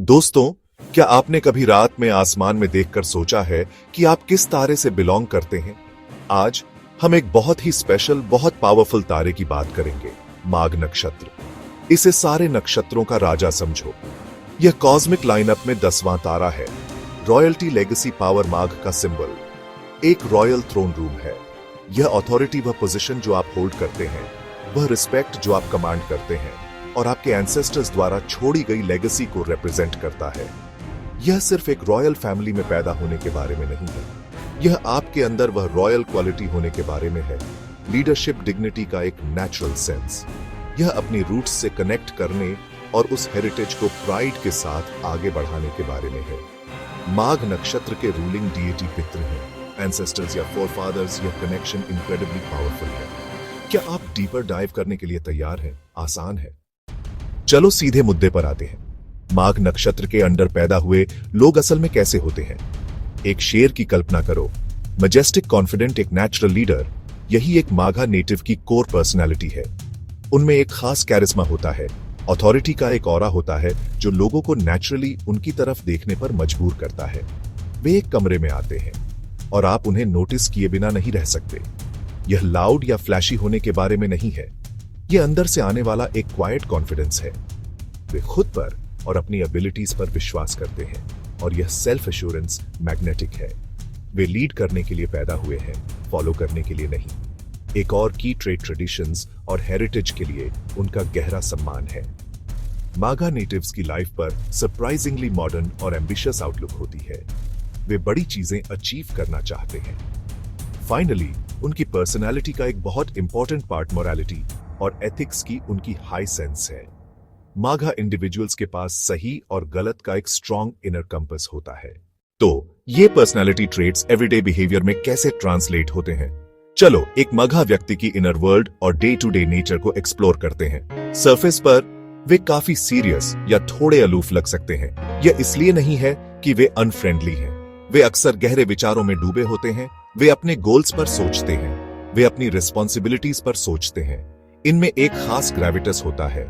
दोस्तों, क्या आपने कभी रात में आसमान में देखकर सोचा है कि आप किस तारे से बिलोंग करते हैं? आज हम एक बहुत ही स्पेशल, बहुत पावरफुल तारे की बात करेंगे, माघ नक्षत्र। इसे सारे नक्षत्रों का राजा समझो। यह कॉस्मिक लाइनअप में 10वां तारा है। रॉयल्टी, लेगेसी, पावर, माघ का सिंबल एक रॉयल थ्रोन रूम है। यह अथॉरिटी, वह पोजीशन जो आप होल्ड करते हैं, वह रिस्पेक्ट जो आप कमांड करते हैं और आपके एंसेस्टर्स द्वारा छोड़ी गई लेगेसी को रिप्रेजेंट करता है। यह सिर्फ एक रॉयल फैमिली में पैदा होने के बारे में नहीं है, यह आपके अंदर वह रॉयल क्वालिटी होने के बारे में है। लीडरशिप, डिग्निटी का एक नेचुरल सेंस। यह अपनी रूट्स से कनेक्ट करने और उस हेरिटेज को प्राइड के साथ आगे बढ़ाने के बारे में है। माघ नक्षत्र के रूलिंग डीएटी पितृ हैं, एंसेस्टर्स या फोरफादर्स। यह कनेक्शन इनक्रेडिबली पावरफुल है। क्या आप डीपर डाइव करने के लिए तैयार हैं? आसान है। चलो सीधे मुद्दे पर आते हैं। माघ नक्षत्र के अंडर पैदा हुए लोग असल में कैसे होते हैं? एक शेर की कल्पना करो, मजेस्टिक, कॉन्फिडेंट, एक नेचुरल लीडर। यही एक माघा नेटिव की कोर पर्सनालिटी है। उनमें एक खास कैरिस्मा होता है, अथॉरिटी का एक ऑरा होता है जो लोगों को नेचुरली उनकी तरफ देखने पर मजबूर करता है। वे एक कमरे में आते हैं और आप उन्हें नोटिस किए बिना नहीं रह सकते। यह लाउड या फ्लैशी होने के बारे में नहीं है, यह अंदर से आने वाला एक क्वाइट कॉन्फिडेंस है। वे खुद पर और अपनी एबिलिटीज पर विश्वास करते हैं और यह सेल्फ एश्योरेंस मैग्नेटिक है। वे लीड करने के लिए पैदा हुए हैं, फॉलो करने के लिए नहीं। एक और की ट्रेड, ट्रेडिशंस और हेरिटेज के लिए उनका गहरा सम्मान है। माघा नेटिव्स की लाइफ पर सरप्राइजिंगली मॉडर्न और एम्बिशियस आउटलुक होती है। वे बड़ी चीजें अचीव करना चाहते हैं। फाइनली, उनकी पर्सनालिटी का एक बहुत इंपॉर्टेंट पार्ट मोरालिटी और एथिक्स की उनकी हाई सेंस है। माघा इंडिविजुअल्स के पास सही और गलत का एक स्ट्रॉन्ग इनर कंपास होता है। तो ये पर्सनालिटी ट्रेट्स एवरीडे बिहेवियर में कैसे ट्रांसलेट होते हैं? चलो एक माघा व्यक्ति की इनर वर्ल्ड और डे टू डे नेचर को एक्सप्लोर करते हैं। सरफेस पर वे काफी सीरियस या थोड़े अलूफ लग सकते हैं। यह इसलिए नहीं है कि वे अनफ्रेंडली हैं। वे अक्सर गहरे विचारों में डूबे होते हैं। वे अपने गोल्स पर सोचते हैं, वे अपनी रिस्पॉन्सिबिलिटीज पर सोचते हैं। इनमें एक खास ग्रेविटस होता है।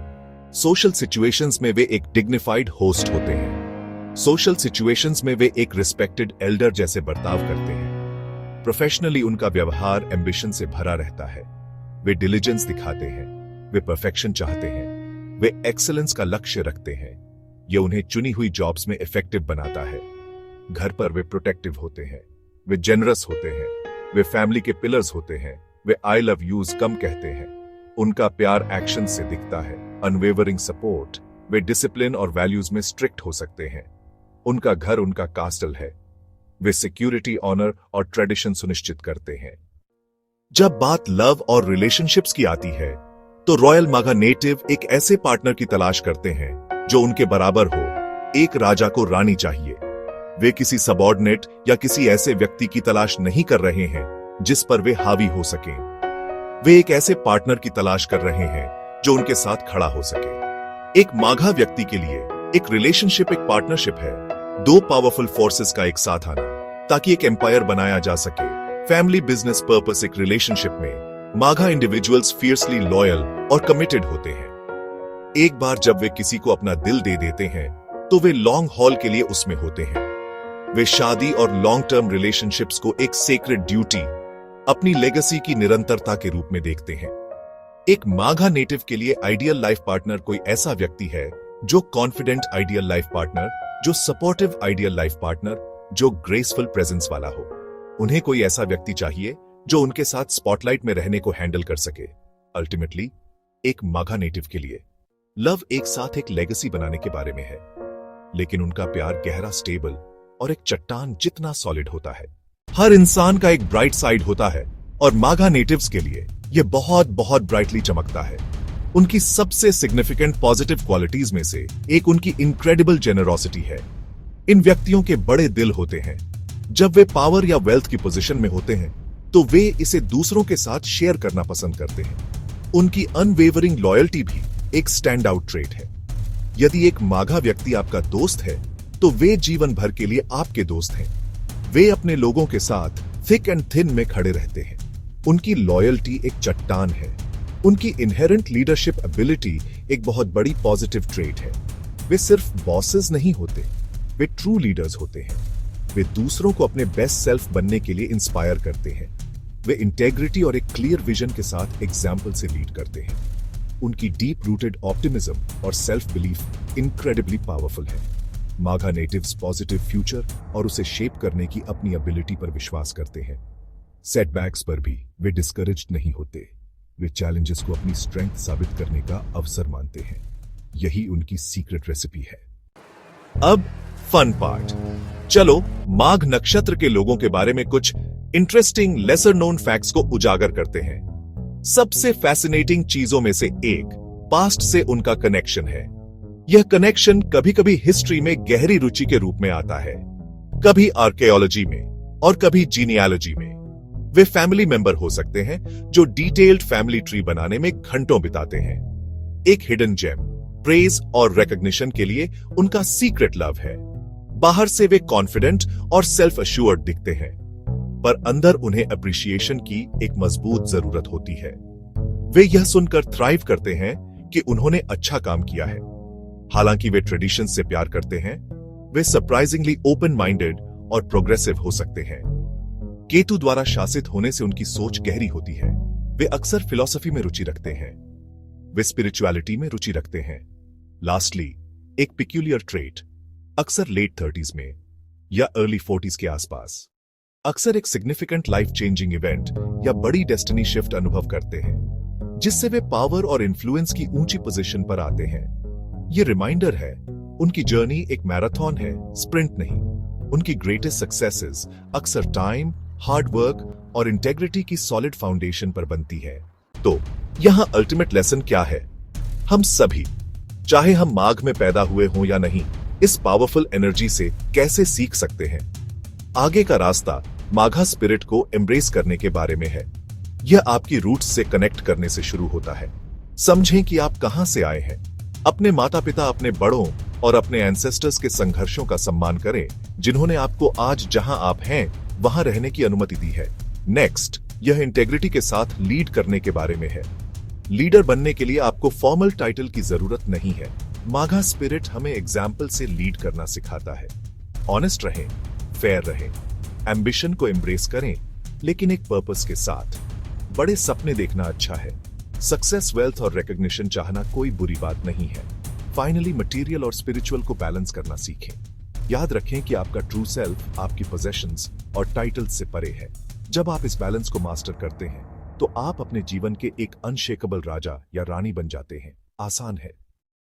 सोशल सिचुएशंस में वे एक डिग्निफाइड होस्ट होते हैं। सोशल सिचुएशंस में वे एक रिस्पेक्टेड एल्डर जैसे बर्ताव करते हैं। प्रोफेशनली उनका व्यवहार एम्बिशन से भरा रहता है। वे डिलिजेंस दिखाते हैं, वे परफेक्शन चाहते हैं, वे एक्सीलेंस का लक्ष्य रखते हैं। यह उन्हें चुनी हुई जॉब्स में इफेक्टिव बनाता है। घर पर वे प्रोटेक्टिव होते हैं, वे जेनरस होते हैं, वे फैमिली के पिलर्स होते हैं, वे आई लव यूज कम कहते हैं। उनका प्यार एक्शन से दिखता है, अनवेवरिंग सपोर्ट। वे डिसिप्लिन और वैल्यूज में स्ट्रिक्ट हो सकते हैं। उनका घर उनका कास्टल है। वे सिक्योरिटी, ऑनर और ट्रेडिशन सुनिश्चित करते हैं। जब बात लव और रिलेशनशिप्स की आती है, तो रॉयल माघा नेटिव एक ऐसे पार्टनर की तलाश करते हैं जो उनके बराबर हो। एक राजा को रानी चाहिए। वे किसी सबऑर्डिनेट या किसी ऐसे व्यक्ति की तलाश नहीं कर रहे हैं जिस पर वे हावी हो सकें। वे एक ऐसे पार्टनर की तलाश कर रहे हैं जो उनके साथ खड़ा हो सके। एक माघा व्यक्ति के लिए एक रिलेशनशिप एक पार्टनरशिप है, दो पावरफुल फोर्सेस का एक साथ आना, ताकि एक एम्पायर बनाया जा सके। Family, business, purpose. एक रिलेशनशिप में माघा इंडिविजुअल्स फियर्सली लॉयल और कमिटेड होते हैं। एक बार जब वे किसी को अपना दिल दे देते हैं, तो वे लॉन्ग हॉल के लिए उसमें होते हैं। वे शादी और लॉन्ग टर्म रिलेशनशिप्स को एक सेक्रेड ड्यूटी, अपनी लेगेसी की निरंतरता के रूप में देखते हैं। एक माघा नेटिव के लिए आइडियल लाइफ पार्टनर कोई ऐसा व्यक्ति है जो कॉन्फिडेंट आइडियल लाइफ पार्टनर, जो सपोर्टिव आइडियल लाइफ पार्टनर, जो ग्रेसफुल प्रेजेंस वाला हो। उन्हें कोई ऐसा व्यक्ति चाहिए जो उनके साथ स्पॉटलाइट में रहने को हैंडल कर सके। अल्टीमेटली, एक माघा नेटिव के लिए लव एक साथ एक लेगेसी बनाने के बारे में है, लेकिन उनका प्यार गहरा, स्टेबल और एक चट्टान जितना सॉलिड होता है। हर इंसान का एक ब्राइट साइड होता है और माघा नेटिव्स के लिए यह बहुत बहुत ब्राइटली चमकता है। उनकी सबसे सिग्निफिकेंट पॉजिटिव क्वालिटीज में से एक उनकी इनक्रेडिबल जेनरोसिटी है। इन व्यक्तियों के बड़े दिल होते हैं। जब वे पावर या वेल्थ की पोजीशन में होते हैं, तो वे इसे दूसरों के साथ शेयर करना पसंद करते हैं। उनकी अनवेवरिंग लॉयल्टी भी एक स्टैंड आउट ट्रेट है। यदि एक माघा व्यक्ति आपका दोस्त है, तो वे जीवन भर के लिए आपके दोस्त हैं। वे अपने लोगों के साथ थिक एंड थिन में खड़े रहते हैं। उनकी लॉयल्टी एक चट्टान है। उनकी इनहेरेंट लीडरशिप एबिलिटी एक बहुत बड़ी पॉजिटिव ट्रेट है। वे सिर्फ बॉसेस नहीं होते, वे ट्रू लीडर्स होते हैं। वे दूसरों को अपने बेस्ट सेल्फ बनने के लिए इंस्पायर करते हैं। वे इंटेग्रिटी और एक क्लियर विजन के साथ एग्जाम्पल से लीड करते हैं। उनकी डीप रूटेड ऑप्टिमिज्म और सेल्फ बिलीफ इनक्रेडिबली पावरफुल है। माघा नेटिव्स पॉजिटिव फ्यूचर और उसे शेप करने की अपनी एबिलिटी पर विश्वास करते हैं। सेटबैक्स पर भी वे डिस्करेज्ड नहीं होते। वे चैलेंजेस को अपनी स्ट्रेंथ साबित करने का अवसर मानते हैं। यही उनकी सीक्रेट रेसिपी है। अब फन पार्ट। चलो माघ नक्षत्र के लोगों के बारे में कुछ इंटरेस्टिंग लेसर नोन फैक्ट्स को उजागर करते हैं। सबसे फैसिनेटिंग चीजों में से एक पास्ट से उनका कनेक्शन है। यह कनेक्शन कभी कभी हिस्ट्री में गहरी रुचि के रूप में आता है, कभी आर्कियोलॉजी में और कभी जीनियोलॉजी में। वे फैमिली मेंबर हो सकते हैं जो डिटेल्ड फैमिली ट्री बनाने में घंटों बिताते हैं। एक हिडन जेम, प्रेज और रिकॉग्निशन के लिए उनका सीक्रेट लव है। बाहर से वे कॉन्फिडेंट और सेल्फ अश्योर्ड दिखते हैं, पर अंदर उन्हें अप्रिशिएशन की एक मजबूत जरूरत होती है। वे यह सुनकर थ्राइव करते हैं कि उन्होंने अच्छा काम किया है। हालांकि वे ट्रेडिशन से प्यार करते हैं, वे सरप्राइजिंगली ओपन माइंडेड और प्रोग्रेसिव हो सकते हैं। केतु द्वारा शासित होने से उनकी सोच गहरी होती है। वे अक्सर फिलॉसफी में रुचि रखते हैं। वे स्पिरिचुअलिटी में रुचि रखते हैं। लास्टली, एक पिक्यूलियर ट्रेट, अक्सर लेट 30s में या अर्ली 40s के आसपास अक्सर एक सिग्निफिकेंट लाइफ चेंजिंग इवेंट या बड़ी डेस्टिनी शिफ्ट अनुभव करते हैं, जिससे वे पावर और इन्फ्लुएंस की ऊंची पोजीशन पर आते हैं। ये रिमाइंडर है, उनकी जर्नी एक मैराथन है, स्प्रिंट नहीं। उनकी ग्रेटेस्ट सक्सेसेस अक्सर टाइम, हार्ड वर्क और इंटेग्रिटी की सॉलिड फाउंडेशन पर बनती है। तो यहां अल्टीमेट लेसन क्या है? हम सभी, चाहे हम माघ में पैदा हुए हों या नहीं, इस पावरफुल एनर्जी से कैसे सीख सकते हैं। आगे का रास्ता माघा स्पिरिट को एम्ब्रेस करने के बारे में है। यह आपकी रूट्स से कनेक्ट करने से शुरू होता है। समझें कि आप कहां से आए हैं। अपने माता पिता, अपने बड़ों और अपने एंसेस्टर्स के संघर्षों का सम्मान करें, जिन्होंने आपको आज जहां आप हैं वहां रहने की अनुमति दी है। नेक्स्ट, यह इंटेग्रिटी के साथ लीड करने के बारे में है। लीडर बनने के लिए आपको फॉर्मल टाइटल की जरूरत नहीं है। माघा स्पिरिट हमें एग्जाम्पल से लीड करना सिखाता है। ऑनेस्ट रहें, फेयर रहें, एम्बिशन को एम्ब्रेस करें, लेकिन एक पर्पस के साथ। बड़े सपने देखना अच्छा है। सक्सेस, वेल्थ और रिकॉग्निशन चाहना कोई बुरी बात नहीं है। फाइनली, मटेरियल और स्पिरिचुअल को बैलेंस करना सीखें। याद रखें कि आपका ट्रू सेल्फ आपकी पोजेशंस और टाइटल्स से परे है। जब आप इस बैलेंस को मास्टर करते हैं, तो आप अपने जीवन के एक अनशेकेबल राजा या रानी बन जाते हैं। आसान है,